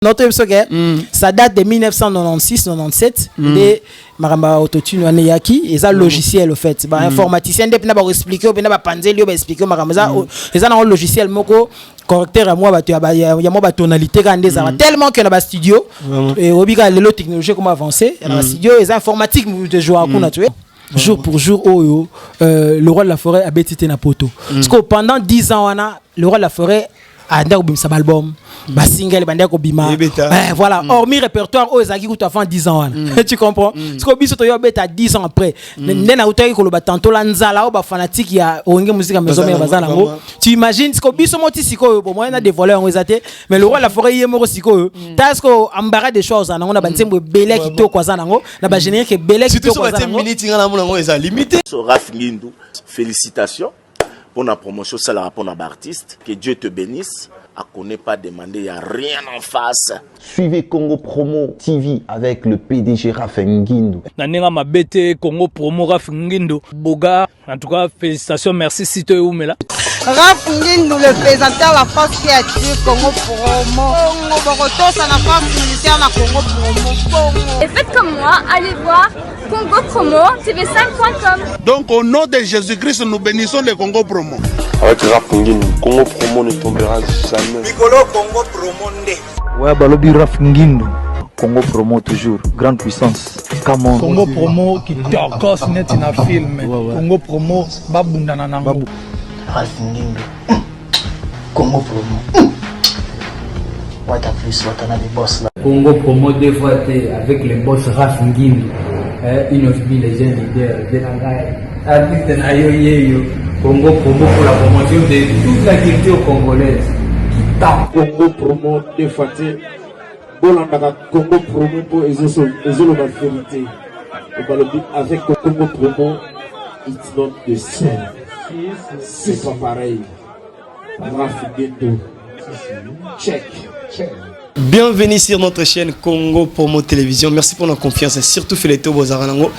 Notre épisode, ça date de 1996-97. Et Maramba Autotune Yaki, et ça logiciel au fait. Informaticien, dès que vous expliquer, vous expliquer, vous expliquer, ils ont un logiciel moko correcteur à moi, il y a moi tonalité tellement que dans le studio et au biga les technologies comment avancer dans le studio, les informatiques de jouer à coup jour pour jour le roi de la forêt a bétité na poto. Parce que pendant 10 ans le roi de la forêt a ndako sa album ba single bandeko bima voilà hormis répertoire aux ezaki kuta avant 10 ans tu comprends parce que biso to yo beta 10 ans après nena utaki ko loba tantôt la nzala o ba fanatique ya onge musique maison mère bazana ngo tu imagines ce que biso moti siko bo moyen na dévoiler on ezate mais le roi de la forêt yemo siko tasko ambara des choses na ngona bantembo belé ki to kwa zana ngo na ba générique belé ki to kwa zana ngo minute ngana mona ngo eza limité so Raf Ngindu félicitations pour la promotion, ça la rapport à l'artiste. Que Dieu te bénisse. À connaît pas demander, il n'y a rien en face. Suivez Congo Promo TV avec le PDG Raf Ngindu. Nanenga mabete Congo Promo Raf Ngindu. Boga, en tout cas, félicitations, merci si tu es où, mais là. Raf Ngindu, le présentateur la force créative Congo Promo. Boroto, ça la force militaire la Congo Promo. Et faites comme moi, allez voir Congo Promo, tv5.com. Donc au nom de Jésus-Christ, nous bénissons le Congo Promo. Avec Raf Ngindu, Congo Promo ne tombera jamais. Nicolo Congo Promo ndé. Ouais, balobi Raf Ngindu. Congo Promo toujours, grande puissance. Come on. Congo Promo qui t'orgosse net in a film. Congo Promo, babundana nango. Raf Ngindu. Congo Promo. What a plus, what a boss là. Congo Promo deux fois avec les boss Raf Ngindu. Une of me les jeunes leaders de la guerre. Artiste na yo Congo Promo pour la promotion de toute la culture congolaise. Congo Promo deux fois Bolandaka Congo Promo pour ezolo la vérité. Avec Congo Promo, it's not the same. C'est pas pareil. Raf Ngindu. Check. Bienvenue sur notre chaîne Congo Promo Télévision. Merci pour notre confiance et surtout Féléto Bozaranango.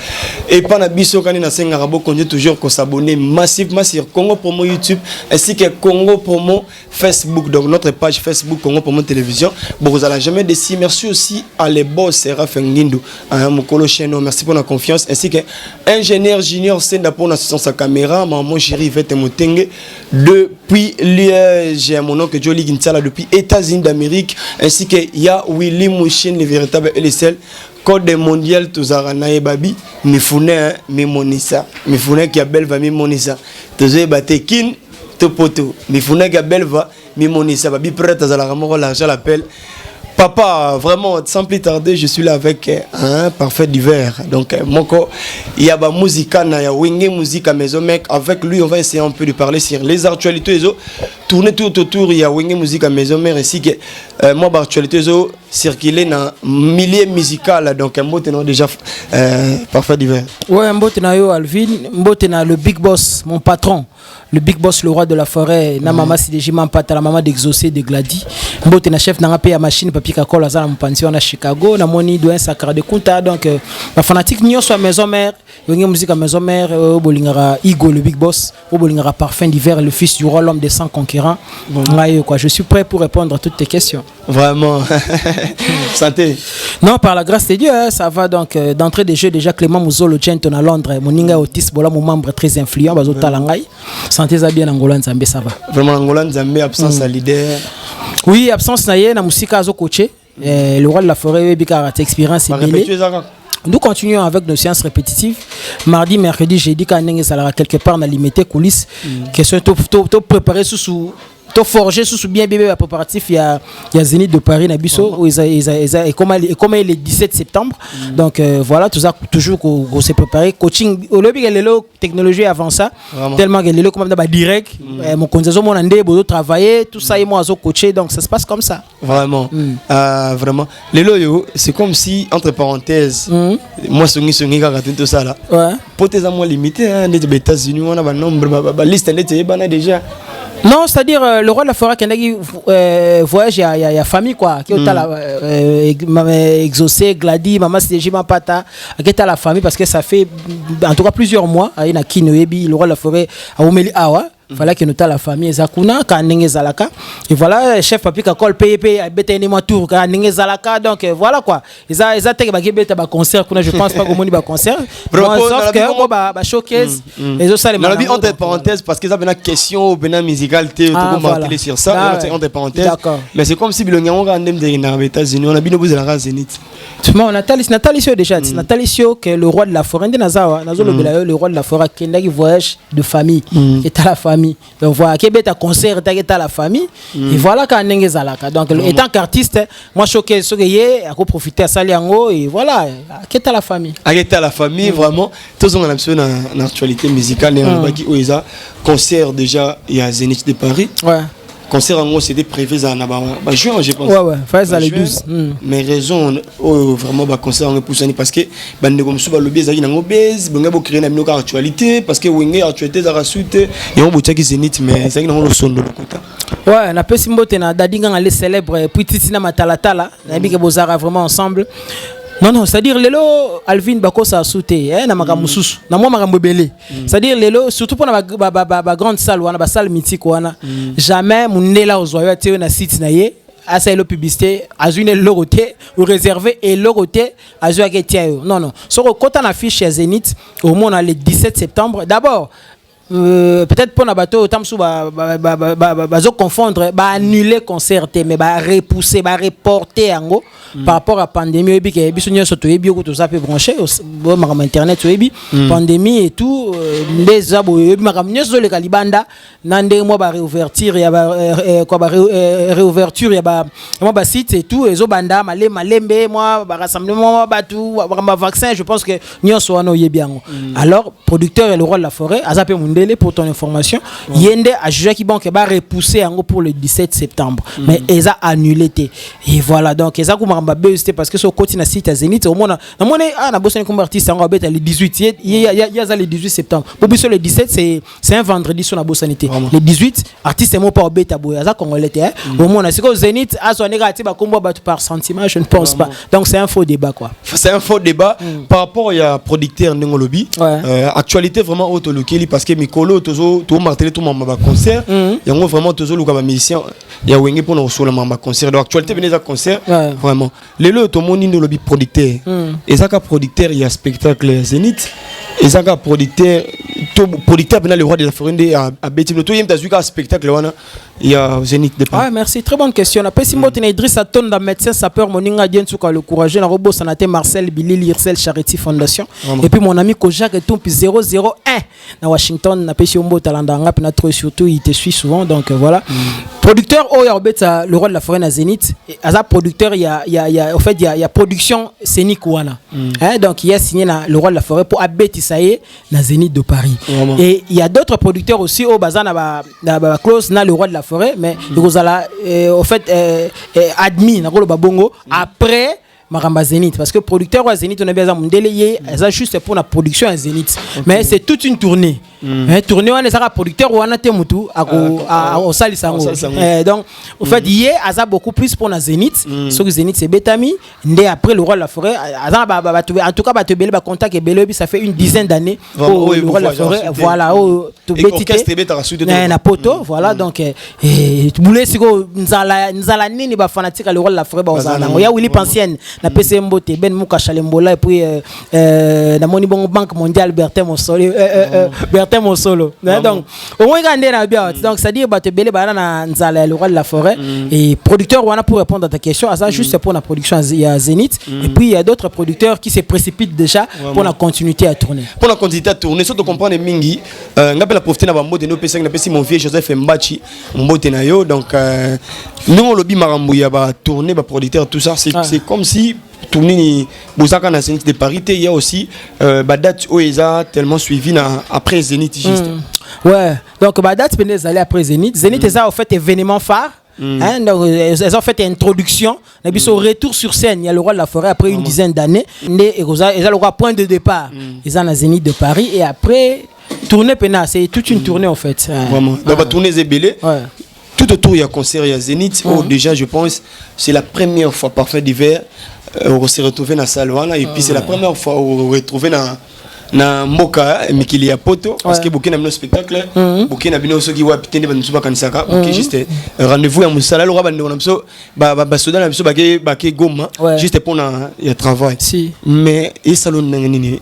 Et pas Nabiso Kanina Sengarabo, continuez toujours à s'abonner massivement sur Congo Promo YouTube ainsi que Congo Promo Facebook. Donc notre page Facebook Congo Promo Télévision. Bon, vous allez jamais décider. Merci aussi à les boss Raf Ngindu, à Mokolo Cheno. Merci pour notre confiance ainsi que ingénieur junior Senda pour notre sa caméra. Maman chérie Vete Motenge depuis Liège. Mon nom que Jolie Ginsala depuis États-Unis d'Amérique ainsi que ya Willy Mouchine le véritable LSL code mondial tozara na babi mifune mimonisa mifune qui a belva mimonisa tozo batekin to poto mifune qui a belva mimonisa babi prête à la ramoro l'argent l'appelle papa. Vraiment sans plus tarder je suis là avec un parfait d'hiver donc moko il y a ba musica na ya wenge musique à maison mec. Avec lui on va essayer un peu de parler sur les actualités tourner tout autour il y a wenge musique à maison mère ici que moi ba actualité circuler dans milieu musical donc un mot déjà parfait d'hiver. Ouais, un mot yo Alvin, un mot le big boss, mon patron, le big boss, le roi de la forêt, na maman si déjà m'empata la maman d'exaucer de Glady, un mot chef na paye à machine papier kakola za na pension à Chicago, na moni doit sacré de compta donc ma fanatique nyo soit maison mère, yonge musique à maison mère, bolingara Igo le big boss, bolingara parfum d'hiver le fils du roi l'homme des 100 conquérants. Quoi, je suis prêt pour répondre à toutes tes questions. Vraiment. Santé. Non, par la grâce de Dieu, ça va donc d'entrée des jeux déjà Clément Mouzolo Genton à Londres, Moninga Otis Bola mon membre très influent bazo talangai. Santé za bien Angola Nzambe ça va. Vraiment Angola Nzambe absence à leader. Oui, absence na ye na musika azo coacher. Le roi de la forêt bika expérience et belé. Nous continuons avec nos séances répétitives. Mardi, mercredi, jeudi quand on est quelque part dans limité coulisses. Question to préparer sous to forger sous bien bébé à préparatif il y a Zénith de Paris Nabiso où et comme il est le 17 septembre donc voilà tout ça toujours qu'on s'est préparé coaching au lobby les technologie avant ça tellement que les comme d'abord direct mon conseil mon andé beaucoup travailler tout ça et moi à coacher donc ça se passe comme ça vraiment vraiment les loyo c'est comme si entre parenthèses moi songi tout ça là pour tes amours limités des États-Unis on a un nombre liste déjà. Non, c'est-à-dire le roi de la forêt qui a voyage, il y a famille quoi, qui est exaucé, Glady, maman c'est déjà pata, qui est la famille parce que ça fait en tout cas plusieurs mois, il y a Kinoebi, le roi de la forêt, à Omeli Awa. fallait que nous ta la famille zakuna ka ndenge zalaka et voilà chef papi ka call paye beta ni moi tour ka ndenge zalaka donc voilà quoi ils a teke ba beta ba concert kuna je pense pas que moni ba concert sauf que moi ba showcase les autres ça les dans la vie entre parenthèses parce que ça une question bena musicalité tout le monde sur ça entre parenthèses mais c'est comme si bilonga on andem de na États-Unis on a bino buzela ka Zénith moi Natalisio déjà Natalisio que le roi de la forêt nazawa le roi de la forêt qui voyage de famille et à la famille donc voilà qui est à concert et à la famille et voilà quand ndenge zalaka donc étant qu'artiste moi choqué ce que yé à profiter à saliango et voilà qui est à la famille vraiment tous on a besoin dans actualité musicale et qui oisa concert déjà il y a Zénith de Paris concert en gros c'était prévu à juin je pense ouais les 12 mais raison vraiment concert en poussani parce que bande comme ça lobby za nango base bonga bo créer na minoka actualité parce que wenge actualité za rasuite et on botaki Zénith mais ça nango le son de l'autre ouais na pesi mbote na dadinga ngale célèbre puis titina matalatala na bike bozara vraiment ensemble. Non, c'est-à-dire lelo Alvin Bakosa a sauté na makambo mususu na moi makambo belé c'est-à-dire lelo surtout pour la grande salle wana ba salle mythique wana jamais munela ozoya te na site na ye asa le publicité azune loroté ou réservé et loroté azua ketiayo non so ko kota na fiche chez Zénith au moins le 17 septembre d'abord peut-être pour na bateau tamsu bazo confondre ba annuler concert mais ba repousser ba reporter ango par rapport à pandémie et que biso nyo soto ebi ko to ça peut brancher au magam internet ebi pandémie et tout les abo magam nyo so le kalibanda nande mo ba réouverture ya ba quoi ba réouverture ya ba mo ba site et tout ezo banda malembe moi ba rassemblement ba tout ba vaccin je pense que nyo so ano yebi ango alors producteur et le roi de la forêt azape pour ton information yende a jugé qui bon que va repousser en gros pour le 17 septembre mais ils a annulé et voilà donc ils a comme c'était parce que ce côté na site à Zénith au moins na bossé comme artiste en gros le 18 il y a le 18 septembre pour sur le 17 c'est un vendredi sur la bossanité le 18 artiste mo pas beta boya ça congolais au moins c'est que Zénith a son négatif à combat par sentiment je ne pense pas donc c'est un faux débat quoi c'est un faux débat par rapport à producteur Ndengolobi actualité vraiment autolocali parce que Mikolo tozo to marteler tout mamba concert yango vraiment tozo luka ba musicien ya wenge pour no solo mamba concert donc actualité venez à concert vraiment lelo to moni Ndengolobi producteur et ça ka producteur il y a spectacle Zénith et ça ka producteur bena le roi de la forêt à Betty to yem tazuka spectacle wana il y a Zénith de Paris. Merci, très bonne question. Après si motene Idrissa Tonda médecin sapeur moninga dientuka le courageux na robot santé Marcel Billy Lirsel Charity Foundation et puis mon ami Kojak et Tompi 001 na Washington na pesi ombo talanda ngap na trop surtout il te suit souvent donc voilà producteur ya obeta le roi de la forêt na Zénith aza producteur il y a en fait il y a production scénique wana donc il a signé na le roi de la forêt pour abeti saye na Zénith de Paris et il y a d'autres producteurs aussi au bazana ba close na le roi de la forêt mais Rosala au fait admis na ko babongo après Maramba Zénith parce que producteur à Zénith on a bien mondélé ça juste pour la production à Zénith mais c'est toute une tournée tournée on est ça producteur on a temutu au salisango donc au fait hier ça beaucoup plus pour la Zénith ce que Zénith c'est Betami ndé après le roi de la forêt en tout cas ba te belé ba contact et belé ça fait une dizaine d'années au le roi de la forêt voilà au to betité na poto voilà donc boulé siko nzala nini ba fanatique le roi de la forêt ba ozana ya Willy Pensienne na PC Mbote Ben Mouka Chalembola et puis na moni bon banque mondiale Bertin Mosolo donc au moins gandé na bien donc ça dit ba te belé ba na nzala le roi de la forêt et producteur wana pour répondre à ta question ça juste pour la production à Zénith et puis il y a d'autres producteurs qui se précipitent déjà pour la continuité à tourner surtout comprendre mingi ngapela profiter na ba mbote no PC na PC mon vieux Joseph Mbachi mbote na yo donc nous lobby marambu ya ba tourner ba producteur tout ça c'est comme si tourner Bozaka na Zénith de Paris il y a aussi date Oeza tellement suivi après Zénith juste ouais donc date venez aller après Zénith ça en fait événement phare donc elles ont fait une introduction et puis au retour sur scène il y a le roi de la forêt après une dizaine d'années et ils ont le roi point de départ ils ont la Zénith de Paris et après tourner pena c'est toute une tournée en fait vraiment donc va tourner Zébélé tout autour il y a concert il y a Zénith déjà je pense c'est la première fois parfait d'hiver on s'est retrouvé dans la salle et puis c'est la première fois où on retrouvé dans na mboka mikili ya poto parce que bokena bino spectacle bokena bino soki wa pitende ba nsuba kanisaka bokena juste rendez-vous ya musala lo ba ndeko na biso ba soda na biso bake goma juste pour na ya travail mais et salon nini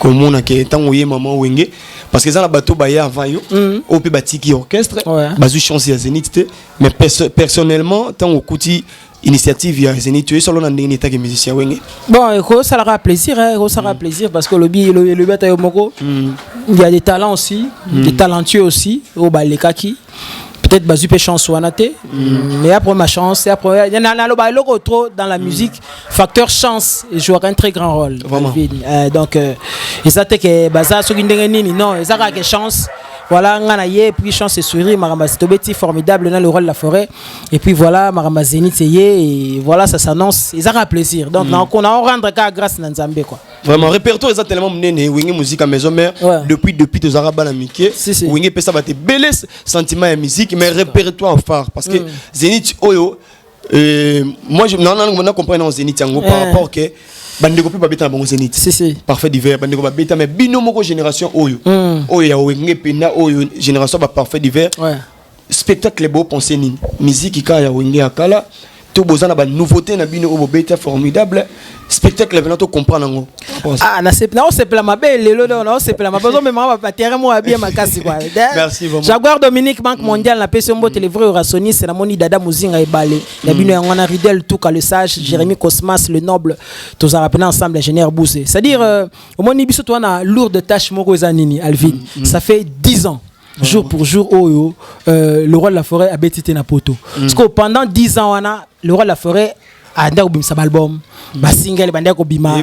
komona ke tango ye maman wenge parce que ça la bateau ba ya avant yo au pe batiki orchestre bazu chance ya Zénith mais personnellement tango kuti initiative ya Zénith tu es solo dans des états que musicien wenge bon ça leur plaisir ça leur plaisir parce que le bata yo moko il y a des talents aussi des talentueux aussi au balekaki peut-être bazu pe chance wanate mais après ma chance après il y en a le trop dans la musique facteur chance joue un très grand rôle donc et ça te que baza so kindenge nini non ça ka chance voilà ngana ye puis chance et sourire maramba c'est formidable dans le rôle de la forêt et puis voilà maramba Zénith et voilà ça s'annonce ils aura plaisir donc on a rendre cas grâce na Nzambe quoi vraiment répertoire est tellement mené wenge musique à maison mère depuis tous arabes na miké wenge pesa ba te belle sentiment et musique mais répertoire phare parce que Zénith oyo moi je non comprendre Zénith yango par rapport que bandeko pe babeta bango Zénith parfait divers bandeko babeta mais bino moko génération oyo oyo ya wenge pena oyo génération ba parfait divers spectacle beau penser ni musique ka ya wenge akala to bozana ba nouveauté na bino obo beta formidable spectacle venant to comprendre ngo na c'est pla mabel lelo non c'est pla mabezo mais ma ba terrain moi bien makasi quoi merci vraiment Jaguar Dominique Banque Mondiale na pese mbo télévré Rasoni c'est na moni dada muzinga ebale ya bino yango na Ridel tout le sage Jérémy Cosmas le noble tous rappelés ensemble ingénieur Boussé c'est-à-dire au moni biso to na lourde tâche moko zanini Alvin ça fait 10 ans jour pour jour le roi de la forêt a bétité na poto parce que pendant 10 ans le roi de la forêt a ndako bimsa album ba single banda ko bima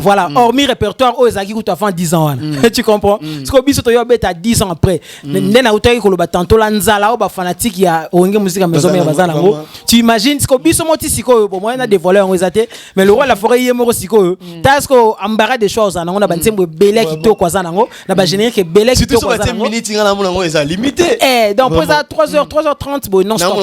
voilà hormis répertoire aux ezaki ko avant 10 ans tu comprends parce que biso to yo beta 10 ans après ndena utaki ko loba tanto la nzala o ba fanatique ya onge musique maison mais bazana ngo tu imagines ce que biso moti siko pour moi na des voleurs on ezate mais le roi de la forêt yemo siko tasko ambara des choses na ngona bantembo belé ki to kwazana ngo na ba générique que belé ki to kwazana ngo minutes ngana mona ngo eza limité donc pour ça 3h30 bon non stop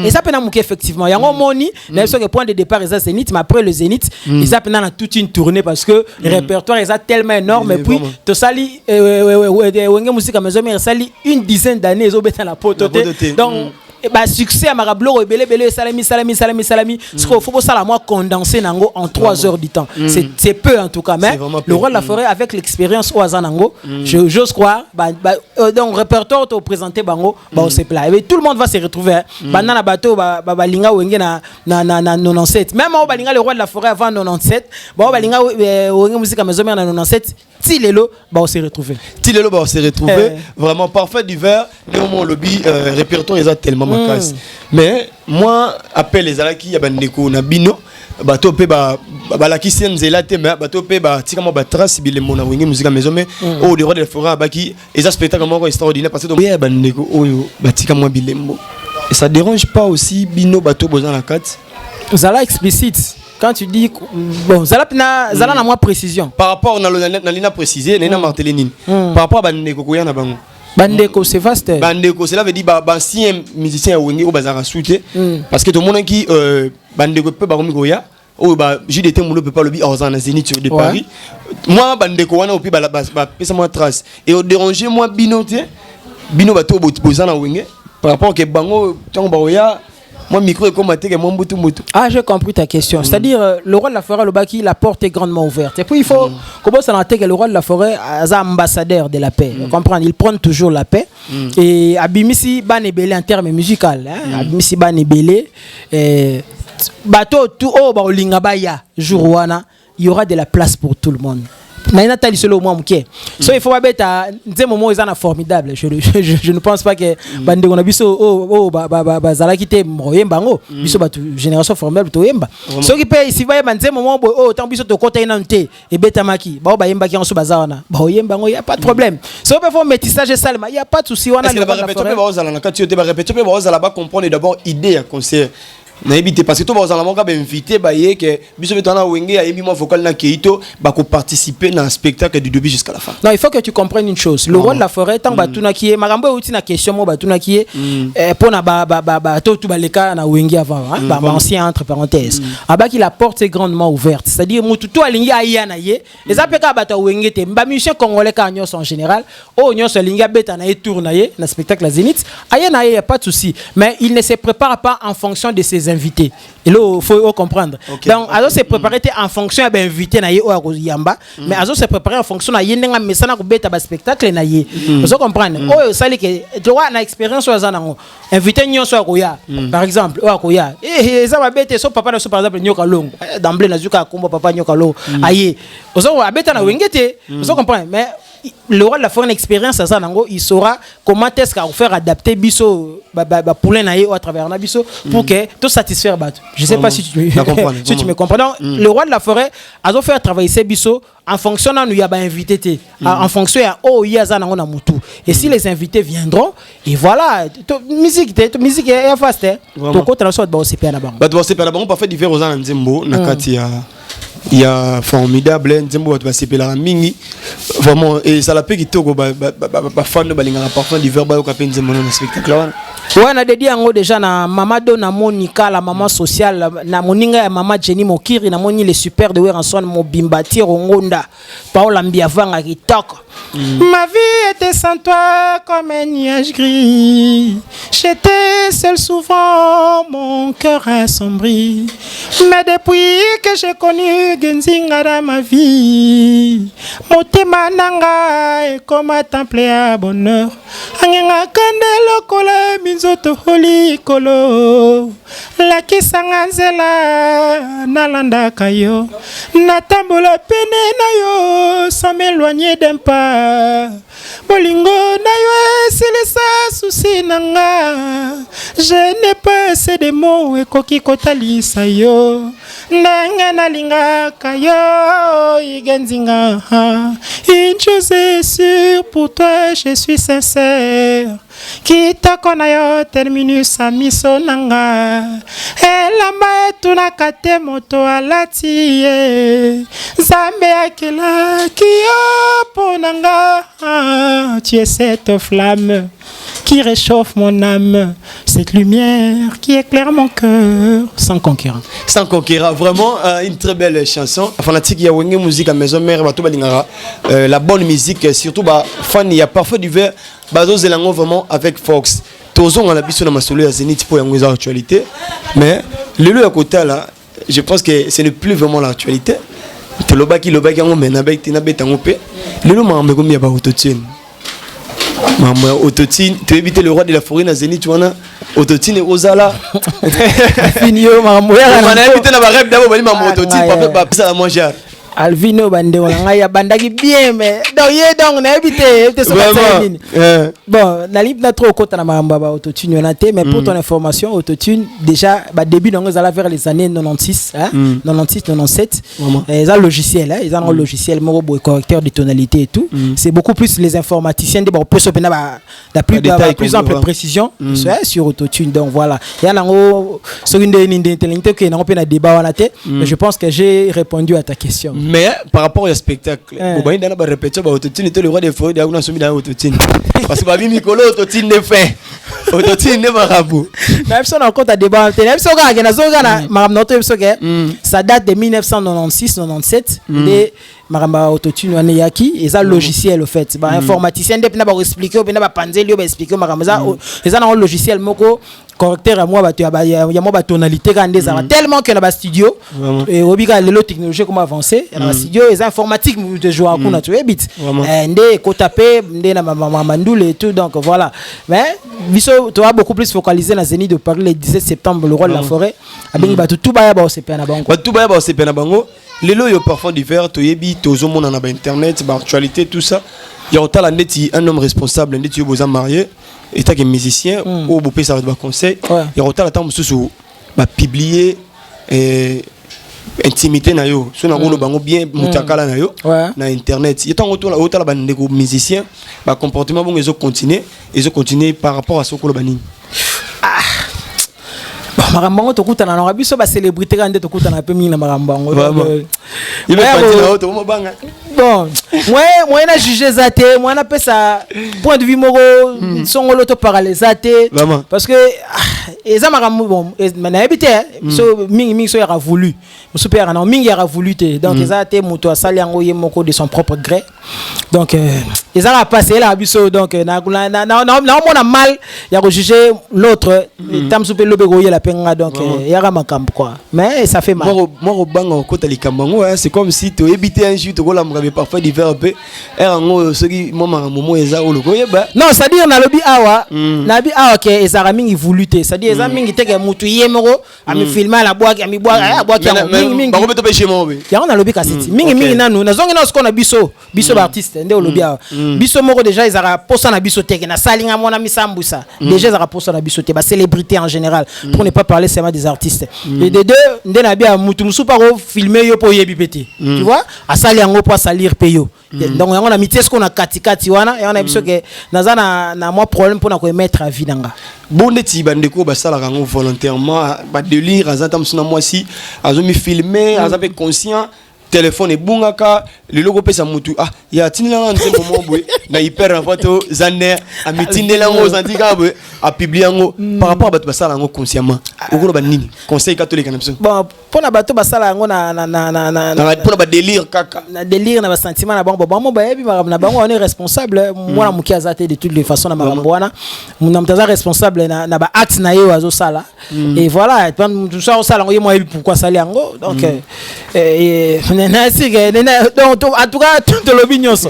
et ça peut na muké effectivement yango moni na que point de départ est Zénith mais après le Zénith ils a pendant toute une tournée parce que le répertoire est tellement énorme et puis to sali wenge musique à maison mais sali une dizaine d'années ils ont bêté la pote donc bah succès à Marablo belé salami ce qu'il faut ça la moi condenser nango en 3 heures du temps c'est peu en tout cas mais le roi de la forêt avec l'expérience au Azanango j'ose croire donc répertoire to présenter bango bah on se plat et tout le monde va se retrouver banana bateau balinga wenge na 97 même au balinga le roi de la forêt avant 97 bah balinga wenge musique à maison na 97 Tilelo bah on se retrouver vraiment parfait d'hiver néanmoins lobby répertoire ils a tellement macasse mais moi appelle les alaki ya bandeko na bino bato pe ba la ki senzela te mais bato pe ba tika mo ba trace bile mona wenge musique maison mais au de roi de la forêt baki et ça spectacle moko extraordinaire parce que donc ya bandeko oyo batika mo bilembo et ça dérange pas aussi bino bato bozana la carte zala explicite quand tu dis bon zala na moi précision par rapport na lina préciser na martelinine par rapport à bandeko ko yana bango bandeko c'est vaste bandeko cela veut dire ancien musicien wenge au bazara souté parce que tout le monde qui bandeko peut ba koya o ba JDT mulo peut pas le bi orzana Zénith de Paris moi bandeko wana opi ba pesa moi trace et au déranger moi binoté bino bato bozana wenge par rapport que bango tango baoya moi micro est comme que mon boutou. Ah, j'ai compris ta question. C'est-à-dire le roi de la forêt le baki la porte est grandement ouverte. Et puis il faut comment ça que le roi de la forêt est ambassadeur de la paix. Comprendre, il prend toujours la paix et abimisi ban belé en termes musical abimisi ban belé bateau tout au ba olinga baya jour wana il y aura de la place pour tout le monde. Mais Nathalie solo moi mouké. So il faut pas bête nze moment ils en formidable. Je ne pense pas que bande on a biso zala kité moyemba ngo biso batu génération formidable to yemba. So qui paye si va nze moment tant biso to kota inanté et beta maki ba yemba ki en so bazana ba yemba ngo y a pas de problème. So peut faire métissage salma y a pas de souci wana le répéter ba ozala na kati yote ba répéter ba ozala ba comprendre d'abord idée à concert na éviter parce que tout bazala monka ba invité ba yé que biso betana wenge a yebi mo vocal na keito ba ko participer dans un spectacle du début jusqu'à la fin. Non, il faut que tu comprennes une chose. Le roi de la forêt tant batuna qui est marambo outi na question mo batuna qui est pour na ba tout ba leka na wenge avant hein ba ancien entre parenthèses. Aba qui la porte est grandement ouverte. C'est-à-dire mututu alingi aya na ye les apeka bata wenge te mba musicien congolais ka nyos en général o nyos alingi beta na tour na ye na spectacle à Zénith aya na ye y a pas de souci mais il ne se prépare pas en fonction de ses invités et là il faut comprendre donc azo se préparer en fonction de invité na ye o yamba mais azo se préparer en fonction na ye ndenga mesana ko beta ba spectacle na ye vous comprendre o sali que tu vois na expérience o za nango invité nyonso akoya par exemple o akoya ça va beta so papa na so par exemple nyoka longo d'emblée na zuka kombo papa nyoka longo aye ozo abeta na wengete vous comprenez mais le roi de la forêt une expérience à ça nango il saura comment est-ce qu'on faire adapter biso poulet naie à travers na biso pour que tout satisfaire bateau je sais pas si tu si tu me comprends donc le roi de la forêt a dû faire travailler ces biso en fonction nous y a ba invité en fonction ya oh il y a ça nango na mutu et si les invités viendront et voilà musique est fast to ko transfert ba OCP na bango ba OCP na bango parfait divers aux nzembo na kati ya il y a formidable nzembo tu vas s'appeler mingi vraiment et ça la peut qui toko ba fan de balinga parfum divers ba ko penze mono na spectacle wana ouais na dédié ngo déjà na mama do na Monica la maman sociale na moninga ya mama Jenny Mokiri na moni les super de Weranson Mobimbati Rongonda Paola Mbiavanga kitoko. Ma vie était sans toi comme un nuage gris. J'étais seul souvent, mon cœur assombri. Mais depuis que j'ai connu Genzinga dans ma vie, motema nanga est comme un temple à bonheur. Angenga kandelo kola minzoto holi kolo. La kisanga nzela nalanda kayo. Natambola pene na yo sans m'éloigner d'un pas. Bolingo na yo silisa souci nanga. Je n'ai pas assez de mots et koki kotalisa yo. Nanga nalinga kayo igenzinga. Une chose est sûre pour toi je suis sincère. Kitoko na yo terminus a miso nanga. Elamba tunakate moto alati ye. Zambe akela kiyo ponanga. Tu es cette flamme qui réchauffe mon âme, cette lumière qui éclaire mon cœur. Sans conquérant. Sans conquérant, vraiment une très belle chanson. Fanatique, il y a une musique à maison mère, la bonne musique, surtout fan, il y a parfois du verre. Bazo Zelango vraiment avec Fox. Tozo on a biso na masolo ya Zénith pour y actualité. Mais le lieu à côté là, je pense que ce n'est plus vraiment l'actualité. Te lobaki on mena bec tina betango pe. Le lieu m'a combien ba autotune. Maman autotune, tu éviter le roi de la forêt na Zénith tu vois autotune et Ozala. Finio maman. On a évité na ba rêve d'abord bali maman autotune pas ça la manger. Alvino bande wanga ya bandaki bien mais donc na éviter bon na libre na trop kota na mamba ba autotune on a té mais pour ton information autotune déjà ba début donc ça vers les années 96 hein 96 97 ils ont logiciel hein ils ont un logiciel moro correcteur de tonalité et tout c'est beaucoup plus les informaticiens de peut se la plus ample précision sur autotune donc voilà il y a nango sur une intelligente que na pe na débat wana té mais je pense que j'ai répondu à ta question. Mais par rapport au spectacle, vous voyez, dans la répétition, autotune était le roi des forêts, on a soumis dans autotune. Parce que Babi Mikolo, autotune n'est fait. Autotune n'est pas rabou. Même si on a compte à débat, ça date de 1996-97. Et Maramba autotune wane yaki et ça logiciel au fait ba informaticien depuis na ba expliquer ou na ba panzeli ba expliquer Maramba ça et ça dans logiciel moko correcteur à moi ba ya moi ba tonalité quand des tellement que na ba studio et obiga lelo technologie comment avancer na ba studio et informatique de jouer à kuna tu es bit ndé ko taper ndé na mandule et tout donc voilà mais biso tu as beaucoup plus focalisé na Zénith de Paris le 17 septembre le roi de la forêt abingi ba tout ba ya ba OCP na bango ba tout ba ya ba OCP na bango. Les lots yo parfois divers, toyebi, tozo mon en internet, actualité, tout ça. Il y a autant un homme responsable, un tu besoin marié, et t'as un musicien, ou beau ça va conseil. Il y a autant la temps sous publier intimité na yo, so na ngolo bango bien mutakala na yo na internet. Il y a autant la bande de musiciens, ba comportement bon ils ont continué par rapport à ce que le bani. Bon, marambango tokutana na biso ba célébrité quand tokutana pe mingi na marambango. Il va partir là haut banga. Bon, moi na jugé zaté, moi na pesa point de vue moko songolo to paralysé parce que eza marambo bon na habité so mingi so yara voulu. Musu père na mingi yara voulu te. Donc zaté moto asali yango ye moko de son propre gré. Donc eza a passé là biso donc na on a mal ya juger l'autre tam soupe lobe goye la penga donc yara makambo quoi. Mais ça fait mal. Moi banga ko tali kambango c'est comme si tu éviter un jour to ko la mrabe parfois divers un peu erango ce qui moment eza o logo yeba. Non, ça dit na lobi awa na bi awa ke ezara mingi voulu te. Ça dit eza mingi te ke mutu yemoro a me filmer la boîte a mi boîte a boîte mingi. Ba ko beto pe chez moi. Ya on a lobi kasiti. Mingi nanu na zongi na ce qu'on a biso artiste nde o lobi awa. Biso moko déjà ezara posa na biso te na salinga mona misambusa. Déjà ezara posa na biso te ba célébrité en général pour ne pas parler seulement des artistes. Et de deux nde na bi a mutu musu pa ko filmer yo po yebi pété. Tu vois? A sali yango po salir peyo. Donc on a mis ce qu'on a katikati wana et on a biso que na moi problème pour na ko mettre à vie nanga. Bonde ti bandeko ba sala rango volontairement ba délire azatam suna moi si azomi filmer azape conscient téléphone et bungaka le logo pesa mutu ya tinela nze moment boy na hyper en photo zaner a mitinela ngo zantika boy a publier ngo par rapport à bato basala ngo consciemment okolo ba nini conseil catholique na biso bon pona bato basala ngo na pona ba délire kaka na délire na ba sentiment na bango bon ba yebi na bango on est responsable moi muki azate de toutes les façons na makambo wana muna mtaza responsable na ba acte na yo azo sala et voilà tout ça sala ngo moi yebi pourquoi sala ngo donc donc en tout cas tout le bignon ça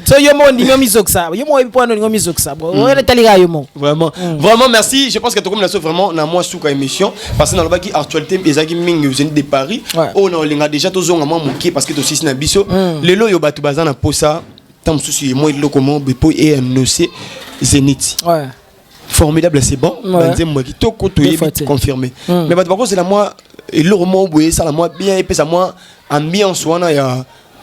so yo mo ndingo mizoksa yo mo po no ndingo mizoksa on est taliga yo mo vraiment merci je pense que to comme la so vraiment na moi souka émission parce que dans le baki actualité ezaki mingi uzeni de Paris on a linga déjà to zonga mo moki parce que to sisi na biso lelo yo batu bazana posa tam souci moi lokomo bepo et NOC Zénith formidable c'est bon banze moi qui to ko to confirmé mais batu bako c'est la moi et le roman boye ça la moi bien et ça moi ambiance wana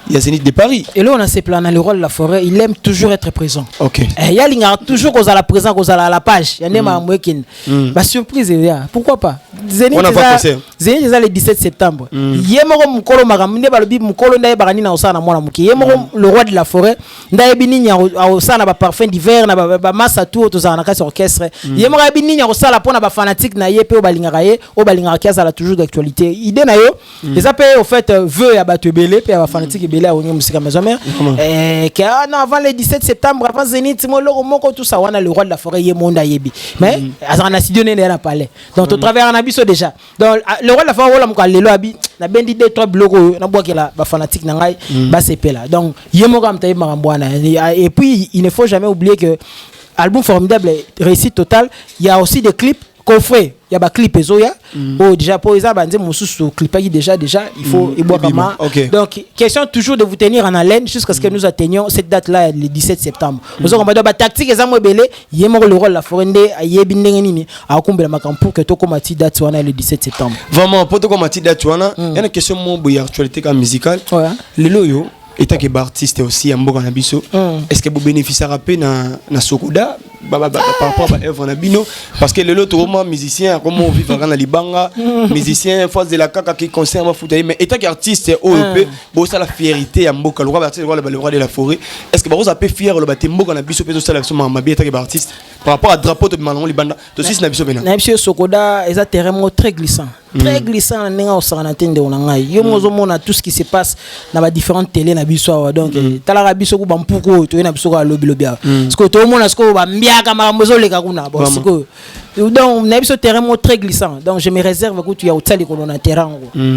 il y a Zénith de Paris. Et là on a ses plans dans le rôle de la forêt, il aime toujours être présent. OK. Il y a linga toujours qu'on a la présence, qu'on a la page. Il y a nema mwekin. Ba surprise pourquoi pas. Zénith est le 17 septembre. Yemoro mukolo magaminde balobi mukolo ndaye barani na osana mwana muki. Yemoro le roi de la forêt, ndaye binini ya osana ba parfum d'hiver na ba massa tout to za na kasi orchestre. Yemoro binini ya osala pona ba fanatique na yepe o balinga ye, o balinga kiasa la toujours d'actualité. Idée na yo, les appels au fait veut ya batu belé pe ba fanatique là au musique maison mère avant le 17 septembre avant Zénith moko tout ça on a le roi de la forêt yemonda yebi mais on a studio na palais donc au travers on a biso déjà donc le roi de la forêt wala mko lelo abi na bendi deux trois blocs na boakela ba fanatique na ngai ba sepe là donc yemoka mtaye marambwana et puis il ne faut jamais oublier que album formidable réussite totale il y a aussi des clips coffret il y a ba clip ezoya déjà pour ça banze mususu clip déjà il faut donc question toujours de vous tenir en haleine jusqu'à ce que nous atteignions cette date là le 17 septembre nous avons ba tactique ezamo belé yemo le rôle la forende ayebi ndenge nini akumbela makampo pour que to komati date wana le 17 septembre vraiment pour to komati date wana il y a une question mo boya actualité musicale le loyo état que artiste aussi en mboka na biso est-ce que vous bénéficiez rapé na Sokoda par rapport à œuvre na bino parce que le lot vraiment musicien comme on vit dans libanga musicien force de la kaka qui concerne foutaye mais état qu'artiste OEP bo ça la fierté en mboka le roi de la forêt est-ce que vous avez fier le baté mboka na biso peso ça ma bien état que artiste par rapport à drapeau de malon libanda to six na biso bena na biso Sokoda est un terrain très glissant nenga osana tende onanga yo mozo mona tout ce qui se passe na ba différentes télé na biso donc talaka biso ku bampuko to na biso ka lobby parce que to mona sko ba mbiaka makambo leka kuna parce que donc na biso terrain très glissant donc je me réserve que tu y a otali ko na terrain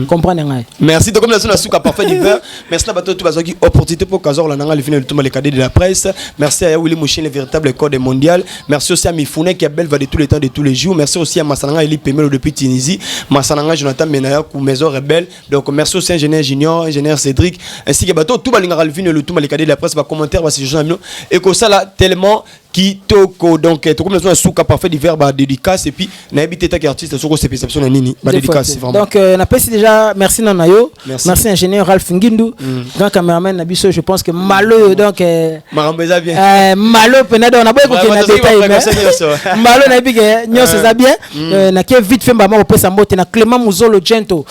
comprendre ngai merci donc comme la souka parfait d'hiver merci na bato tout bazoki opportunité pour Kazor la nanga le final tout les cadets de la presse merci à Willy Mouchin le véritable code mondial merci aussi à Mifune qui a belle va de tous les temps de tous les jours merci aussi à Massananga Eli Pemelo depuis Tunisie Massananga Jonathan Menaya ku Maison Rebelle donc merci aussi ingénieur Junior ingénieur Cédric ainsi que bato tout balinga le final le tout les cadets de la presse va commentaire va ces gens et que ça là tellement kitoko donc tout comme ça souka parfait divers ba dédicace et puis na habité ta artiste sur cette perception na nini ba dédicace vraiment donc na pesi déjà merci Nanayo merci ingénieur Ralph Ngindu grand cameraman na biso je pense que malo donc marambeza bien malo penado on a beaucoup de détails malo na bige nyos ça bien na ke vite fait ba pesa mbote na Clément Muzolo Gento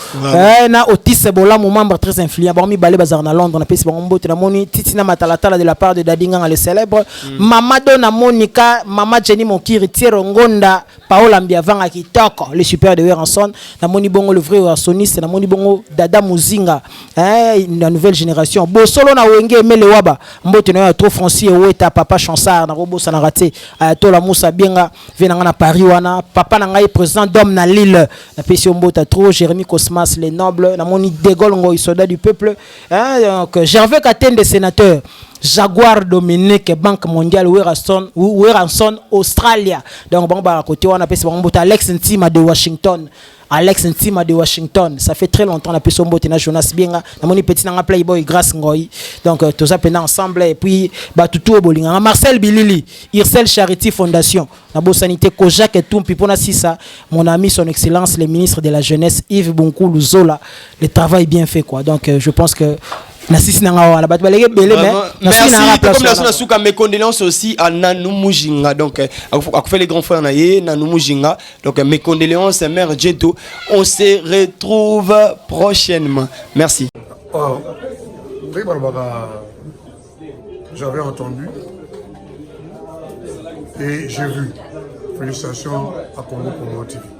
na Otis Bola mon membre très influent ba mi balé bazar na Londres na pesi ba mbote na moni titina matalatala de la part de Dadinga le célèbre Mama Dona Monica Mama Jenny Mokiri Tiero Ngonda Paola Mbiavanga kitoko le super de Weranson na moni bongo le vrai Wersoniste na moni bongo Dada Muzinga la nouvelle génération Bosolo na Wenge Melewaba mbote na trop Francier Weta papa Chansard na robo sana raté Ayatola Moussa Bienga venanga na Paris wana papa na ngai président d'homme na Lille na pesi mbota trop Jérémy Cosmas les nobles na moni De Gaulle ngoy soldat du peuple donc Gervais Katende sénateur Jaguar Dominique Banque mondiale Weranson Australia donc bon ba côté on appelle ça Alex Ntima de Washington ça fait très longtemps na peso mbote na Jonas Bienga na moni petit na Playboy grâce ngoy donc tous ça pendant ensemble et puis ba tutu bolinga Marcel Bilili Ircel Charity Fondation na bo sanité Kojak et tout pipona sisa mon ami son excellence le ministre de la jeunesse Yves Bonkulu Zola le travail bien fait quoi donc je pense que merci comme souka mes condoléances aussi à Nanou Mujinga donc a fait les grands frères naie Nanou Mujinga donc mes condoléances mère Djeto on se retrouve prochainement merci. J'avais entendu et j'ai vu. Félicitations à Congo Promo TV.